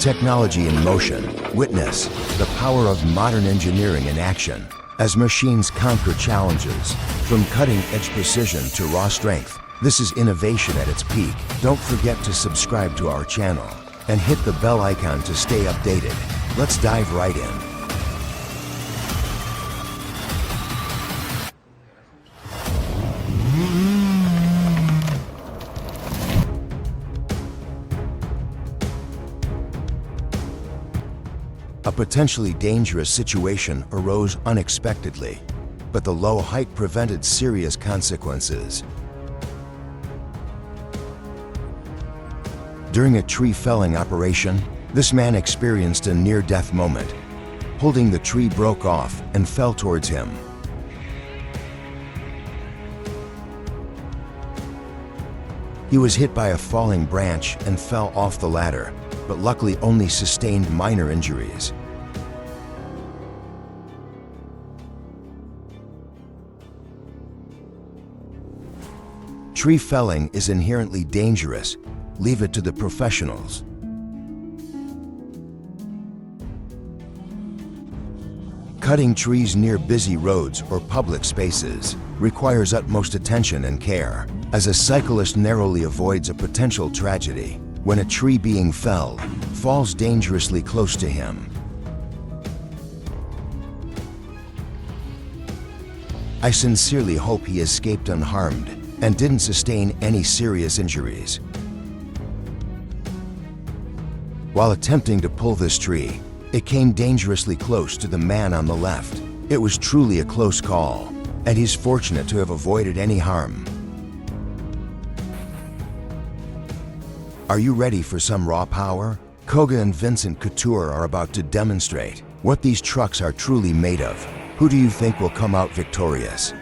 Technology in motion. Witness the power of modern engineering in action as machines conquer challenges from cutting-edge precision to raw strength. This is innovation at its peak. Don't forget to subscribe to our channel and hit the bell icon to stay updated. Let's dive right in. A potentially dangerous situation arose unexpectedly, but the low height prevented serious consequences. During a tree felling operation, this man experienced a near-death moment. Holding the tree broke off and fell towards him. He was hit by a falling branch and fell off the ladder, but luckily only sustained minor injuries. Tree felling is inherently dangerous. Leave it to the professionals. Cutting trees near busy roads or public spaces requires utmost attention and care, as a cyclist narrowly avoids a potential tragedy when a tree being felled falls dangerously close to him. I sincerely hope he escaped unharmed and didn't sustain any serious injuries. While attempting to pull this tree, it came dangerously close to the man on the left. It was truly a close call, and he's fortunate to have avoided any harm. Are you ready for some raw power? Koga and Vincent Couture are about to demonstrate what these trucks are truly made of. Who do you think will come out victorious?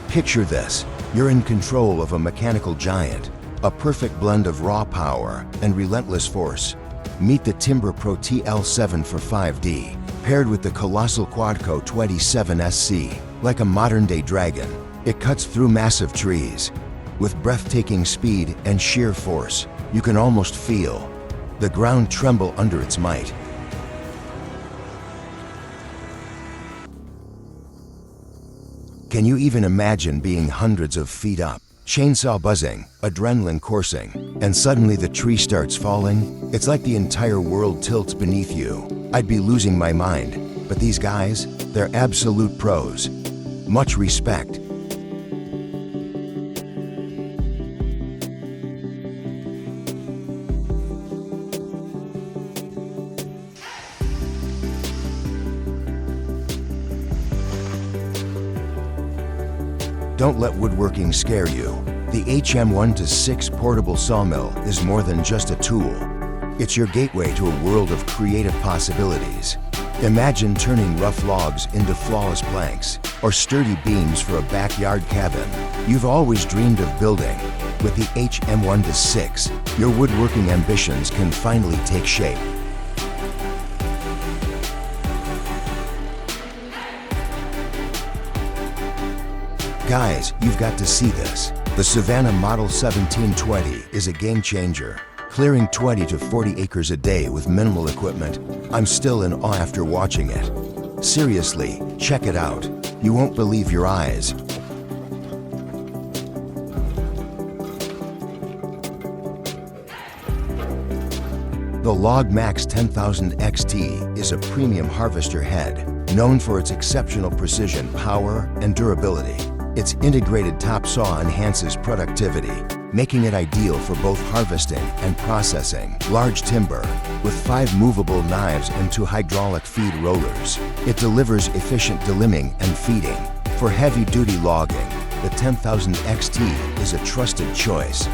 Picture this. You're in control of a mechanical giant, a perfect blend of raw power and relentless force. Meet the Timber Pro TL7 for 5D, paired with the colossal Quadco 27SC. Like a modern-day dragon, it cuts through massive trees. With breathtaking speed and sheer force, you can almost feel the ground tremble under its might. Can you even imagine being hundreds of feet up, chainsaw buzzing, adrenaline coursing, and suddenly the tree starts falling? It's like the entire world tilts beneath you. I'd be losing my mind, but these guys, they're absolute pros. Much respect. Don't let woodworking scare you. The HM1-6 portable sawmill is more than just a tool. It's your gateway to a world of creative possibilities. Imagine turning rough logs into flawless planks or sturdy beams for a backyard cabin you've always dreamed of building. With the HM1-6, your woodworking ambitions can finally take shape. Guys, you've got to see this. The Savannah Model 1720 is a game changer, clearing 20 to 40 acres a day with minimal equipment. I'm still in awe after watching it. Seriously, check it out. You won't believe your eyes. The Log Max 10000 XT is a premium harvester head, known for its exceptional precision, power, and durability. Its integrated top saw enhances productivity, making it ideal for both harvesting and processing large timber. With 5 movable knives and 2 hydraulic feed rollers, it delivers efficient delimbing and feeding. For heavy-duty logging, the 10000 XT is a trusted choice.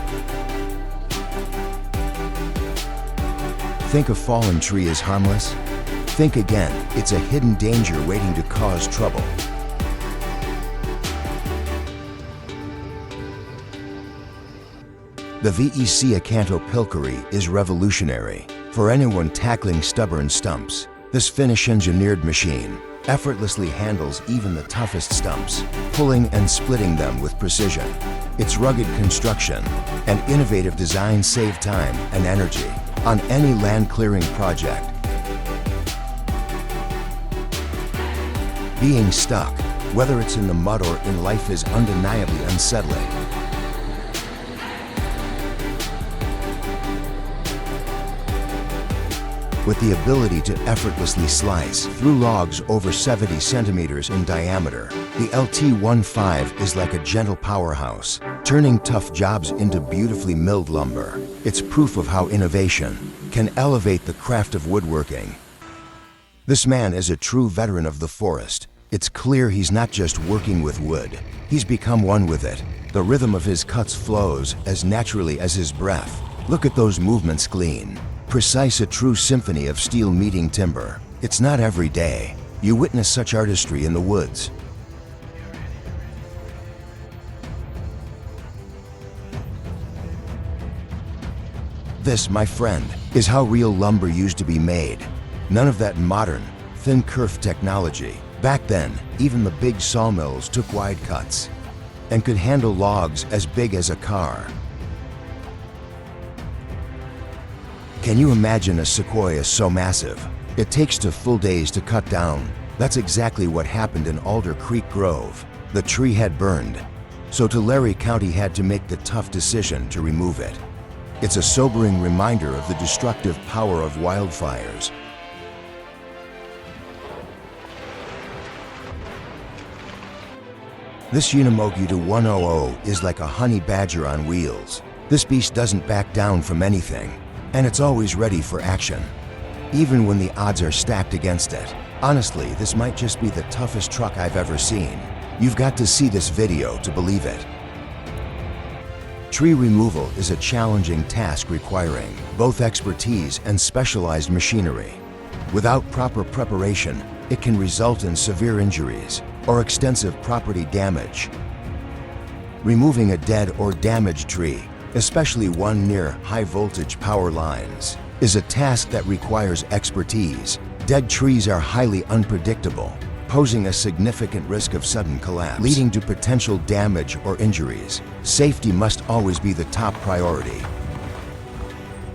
Think a fallen tree is harmless? Think again. It's a hidden danger waiting to cause trouble. The VEC Acanto Pilkery is revolutionary for anyone tackling stubborn stumps. This Finnish-engineered machine effortlessly handles even the toughest stumps, pulling and splitting them with precision. Its rugged construction and innovative design save time and energy on any land clearing project. Being stuck, whether it's in the mud or in life, is undeniably unsettling. With the ability to effortlessly slice through logs over 70 centimeters in diameter, the LT15 is like a gentle powerhouse, turning tough jobs into beautifully milled lumber. It's proof of how innovation can elevate the craft of woodworking. This man is a true veteran of the forest. It's clear he's not just working with wood, he's become one with it. The rhythm of his cuts flows as naturally as his breath. Look at those movements glean. Precise, a true symphony of steel meeting timber. It's not every day you witness such artistry in the woods. This, my friend, is how real lumber used to be made. None of that modern, thin kerf technology. Back then, even the big sawmills took wide cuts and could handle logs as big as a car. Can you imagine a sequoia so massive? It takes 2 full days to cut down. That's exactly what happened in Alder Creek Grove. The tree had burned, so Tulare County had to make the tough decision to remove it. It's a sobering reminder of the destructive power of wildfires. This Unimogutu 100 is like a honey badger on wheels. This beast doesn't back down from anything, and it's always ready for action, even when the odds are stacked against it. Honestly, this might just be the toughest truck I've ever seen. You've got to see this video to believe it. Tree removal is a challenging task requiring both expertise and specialized machinery. Without proper preparation, it can result in severe injuries or extensive property damage. Removing a dead or damaged tree, especially one near high-voltage power lines, is a task that requires expertise. Dead trees are highly unpredictable, posing a significant risk of sudden collapse, leading to potential damage or injuries. Safety must always be the top priority.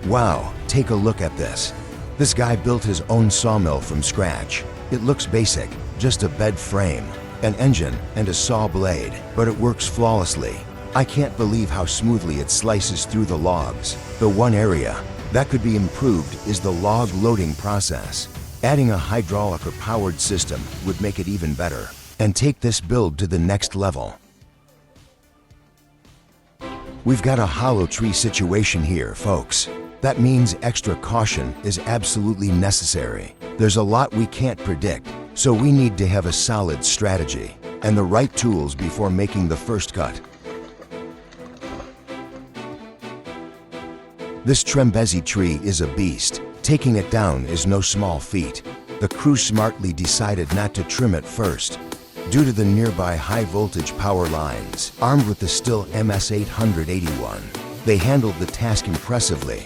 Wow, take a look at this. This guy built his own sawmill from scratch. It looks basic, just a bed frame, an engine, and a saw blade, but it works flawlessly. I can't believe how smoothly it slices through the logs. The one area that could be improved is the log loading process. Adding a hydraulic or powered system would make it even better and take this build to the next level. We've got a hollow tree situation here, folks. That means extra caution is absolutely necessary. There's a lot we can't predict, so we need to have a solid strategy and the right tools before making the first cut. This Trembezi tree is a beast. Taking it down is no small feat. The crew smartly decided not to trim it first, due to the nearby high-voltage power lines. Armed with the Stihl MS-881, they handled the task impressively.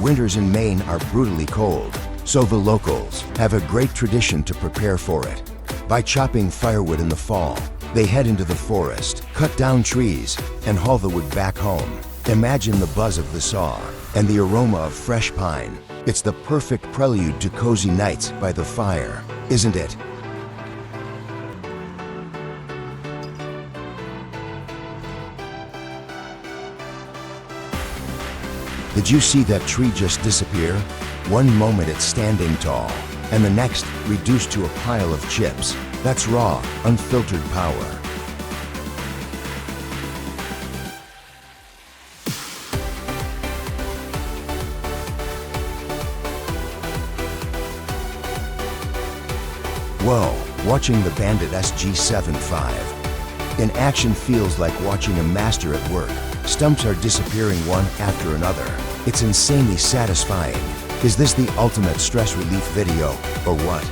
Winters in Maine are brutally cold, so the locals have a great tradition to prepare for it. By chopping firewood in the fall, they head into the forest, cut down trees, and haul the wood back home. Imagine the buzz of the saw and the aroma of fresh pine. It's the perfect prelude to cozy nights by the fire, isn't it? Did you see that tree just disappear? One moment it's standing tall, and the next reduced to a pile of chips. That's raw, unfiltered power. Whoa, watching the Bandit SG75 in action feels like watching a master at work. Stumps are disappearing one after another. It's insanely satisfying. Is this the ultimate stress relief video, or what?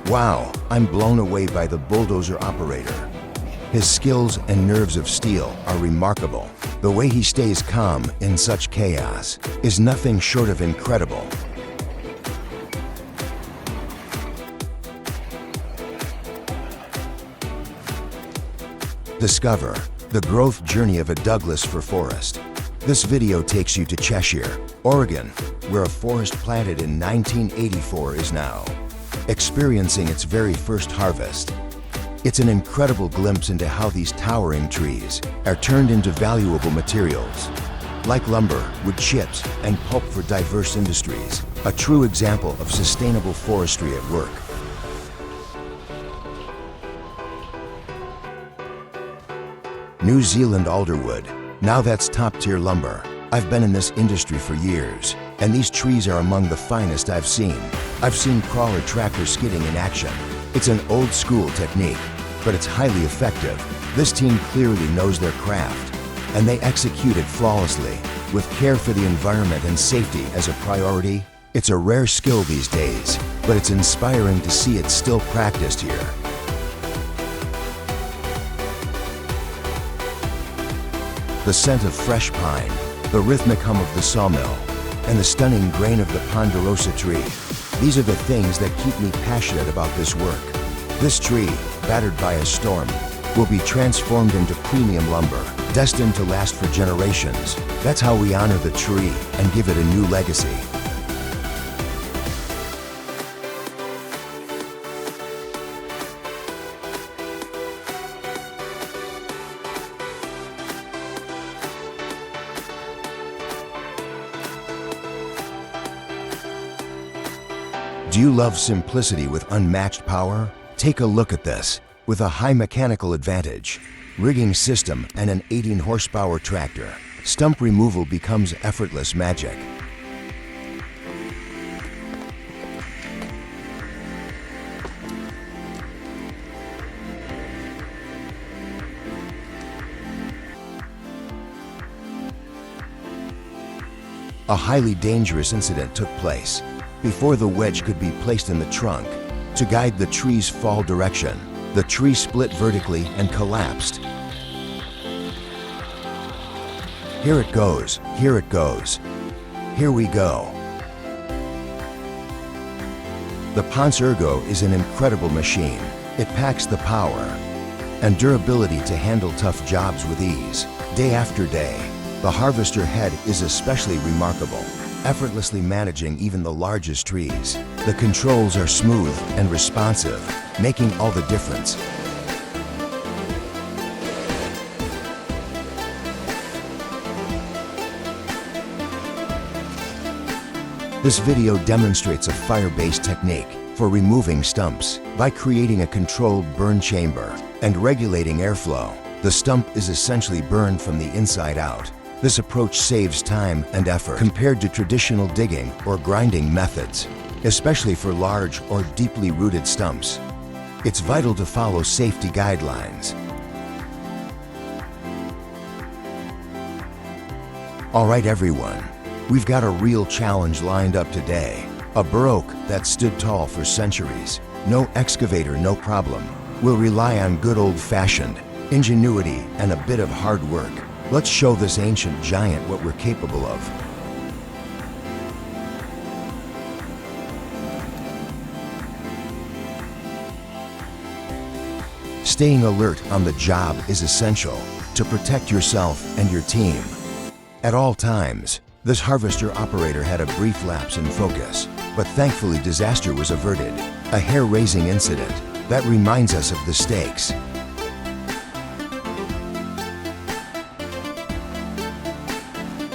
Wow, I'm blown away by the bulldozer operator. His skills and nerves of steel are remarkable. The way he stays calm in such chaos is nothing short of incredible. Discover the growth journey of a Douglas fir forest. This video takes you to Cheshire, Oregon, where a forest planted in 1984 is now experiencing its very first harvest. It's an incredible glimpse into how these towering trees are turned into valuable materials, like lumber, wood chips, and pulp for diverse industries. A true example of sustainable forestry at work. New Zealand alderwood. Now that's top-tier lumber. I've been in this industry for years, and these trees are among the finest I've seen. I've seen crawler tractor skidding in action. It's an old-school technique, but it's highly effective. This team clearly knows their craft, and they execute it flawlessly, with care for the environment and safety as a priority. It's a rare skill these days, but it's inspiring to see it still practiced here. The scent of fresh pine, the rhythmic hum of the sawmill, and the stunning grain of the ponderosa tree. These are the things that keep me passionate about this work. This tree, battered by a storm, will be transformed into premium lumber, destined to last for generations. That's how we honor the tree and give it a new legacy. Do you love simplicity with unmatched power? Take a look at this. With a high mechanical advantage, rigging system, and an 18 horsepower tractor, stump removal becomes effortless magic. A highly dangerous incident took place before the wedge could be placed in the trunk. To guide the tree's fall direction, the tree split vertically and collapsed. Here it goes, here it goes. Here we go. The Ponce Ergo is an incredible machine. It packs the power and durability to handle tough jobs with ease. Day after day, the harvester head is especially remarkable, effortlessly managing even the largest trees. The controls are smooth and responsive, making all the difference. This video demonstrates a fire-based technique for removing stumps. By creating a controlled burn chamber and regulating airflow, the stump is essentially burned from the inside out. This approach saves time and effort compared to traditional digging or grinding methods, especially for large or deeply rooted stumps. It's vital to follow safety guidelines. All right, everyone, we've got a real challenge lined up today. A baroque that stood tall for centuries. No excavator, no problem. We'll rely on good old-fashioned ingenuity and a bit of hard work. Let's show this ancient giant what we're capable of. Staying alert on the job is essential to protect yourself and your team. At all times, this harvester operator had a brief lapse in focus, but thankfully disaster was averted. A hair-raising incident that reminds us of the stakes.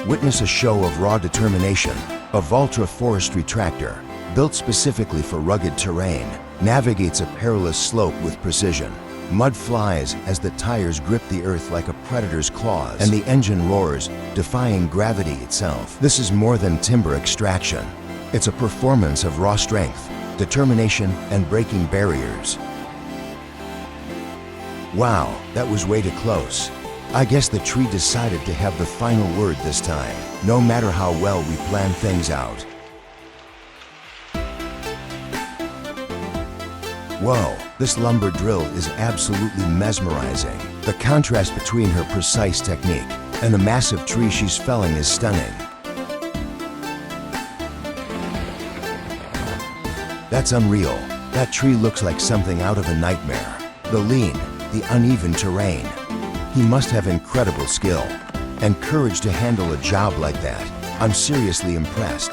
Witness a show of raw determination. A Valtra forestry tractor, built specifically for rugged terrain, navigates a perilous slope with precision. Mud flies as the tires grip the earth like a predator's claws, and the engine roars, defying gravity itself. This is more than timber extraction. It's a performance of raw strength, determination, and breaking barriers. Wow, that was way too close. I guess the tree decided to have the final word this time, no matter how well we plan things out. Whoa, this lumber drill is absolutely mesmerizing. The contrast between her precise technique and the massive tree she's felling is stunning. That's unreal. That tree looks like something out of a nightmare. The lean, the uneven terrain. He must have incredible skill and courage to handle a job like that. I'm seriously impressed.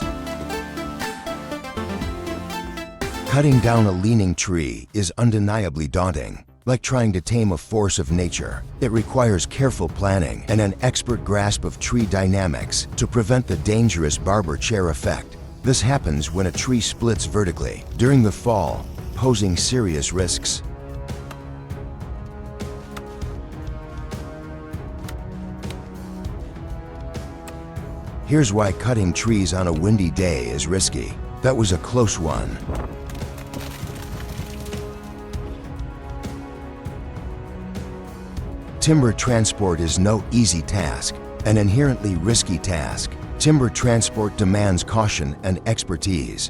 Cutting down a leaning tree is undeniably daunting. Like trying to tame a force of nature, it requires careful planning and an expert grasp of tree dynamics to prevent the dangerous barber chair effect. This happens when a tree splits vertically during the fall, posing serious risks. Here's why cutting trees on a windy day is risky. That was a close one. Timber transport is no easy task, an inherently risky task. Timber transport demands caution and expertise.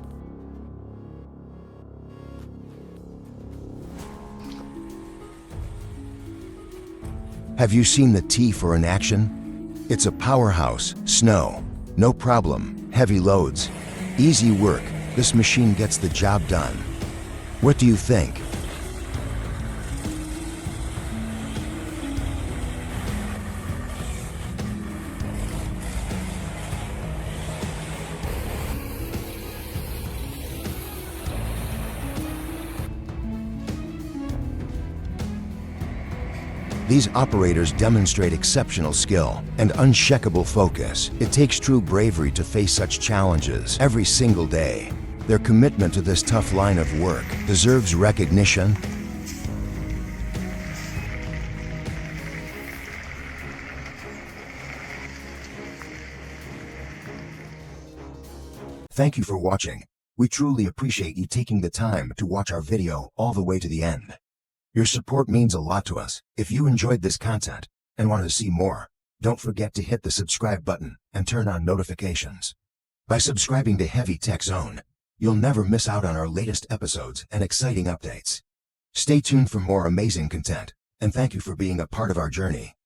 Have you seen the T4 in action? It's a powerhouse. Snow, no problem. Heavy loads, easy work. This machine gets the job done. What do you think? These operators demonstrate exceptional skill and unshakable focus. It takes true bravery to face such challenges every single day. Their commitment to this tough line of work deserves recognition. Thank you for watching. We truly appreciate you taking the time to watch our video all the way to the end. Your support means a lot to us. If you enjoyed this content and want to see more, don't forget to hit the subscribe button and turn on notifications. By subscribing to Heavy Tech Zone, you'll never miss out on our latest episodes and exciting updates. Stay tuned for more amazing content, and thank you for being a part of our journey.